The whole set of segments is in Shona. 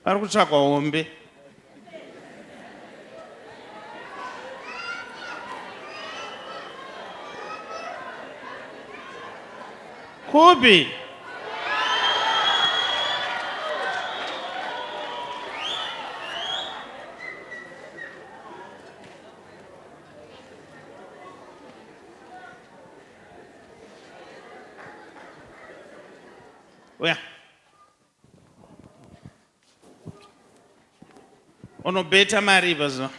Vari kutsvagwa hombe. Kupi? Uya. Unobeta mari bazo.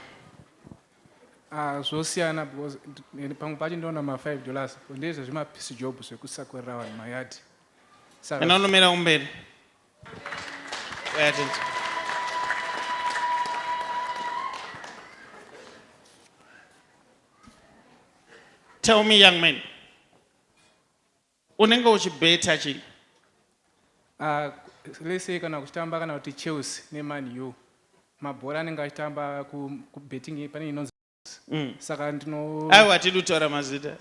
Zvosiyana because pamwe pacho ndinoona $5 ndezvo zvimapisi job zvekusakwerera vanhu mayadhi. Ena unomira kumberi. Uya tete. Tell me, young man. Unenge uchibeta chii? Let's say kana kuchitamba kana kuti Chelsea neMan U. Mabhora anenge achitamba kubetting pane inonzi. Saka ndino Aiwa tidutora mazita.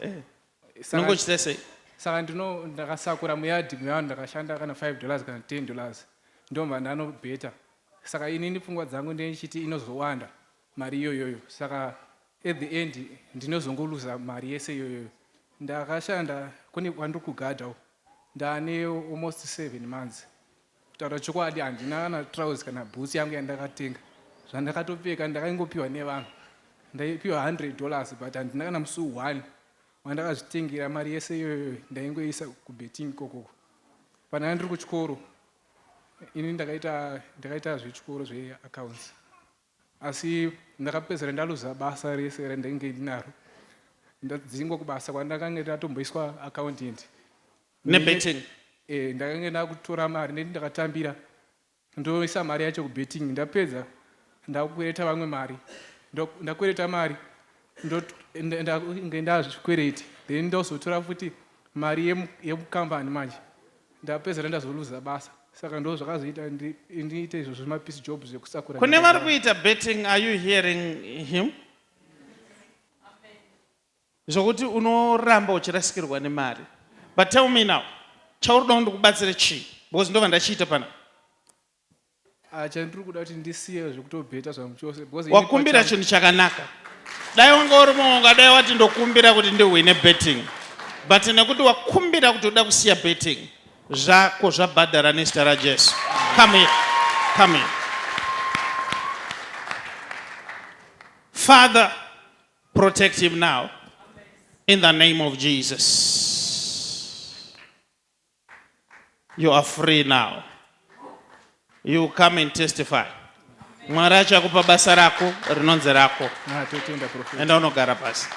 Nongo chita sei? Saka ndakasakura muyadhi mwevanhu ndakashanda kana $5 kana $10. Ndomba ndanobeta. Saka inini pfungwa dzangu ndechiti inozowanda mari iyoyo. Saka at the end ndinozongoluza mari yese iyoyo. Ndakashanda kune kwandiri kugadha. Ndane almost 7 months. Kutaura chokwadi handina kana trousers kana boots yangu yandakatenga. Zvandakatopfeka ndakangopiwa nevanhu. Ndaipiwa $100 but handina kana musi 1 wandakazvitengera mari yese iyoyo ndaingoisa kubetting kokoko. Pana ndiri kuchikoro ini ndakaita zvechikoro zveaccounts. Asi ndakapedzera ndaluza basa rese randainge ndinaro. Ndadzingwa kubasa kwandakanga ndatomboiswa accountant. Nebetting. Ndakanga ndakutora mari ndakatambira ndoisa mari yacho kubetting ndapedza ndakwereta vamwe mari ndakwereta mari ndazvikwereti then ndozotora futi mari yemukambani manje ndapedza ndazoluza basa saka ndo zvakazoita ndiite izvo zvemapisi job zvekusakura. Kune vari kuita betting, are you hearing him? Zvokuti unoramba uchirasikirwa nemari. But tell me now, chaurida ndikubatsire chii? Because ndova ndachiita pana. Chandiri kuda kuti ndisiye zvekutobheta zvangu chose. Wakumbira chinhu chakanaka. Dai wanga uri munhu dai wati ndokumbira kuti ndiwine betting. But nekuti wakumbira kuti uda kusiya betting, zvako zvabhadhara nezita raJesu. Come here. Come here. Father, protect him now. In the name of Jesus. You are free now. You come and testify. Mwari achakupa basa rako rinonzi rako. Totenda prophet. Enda unogara pasi.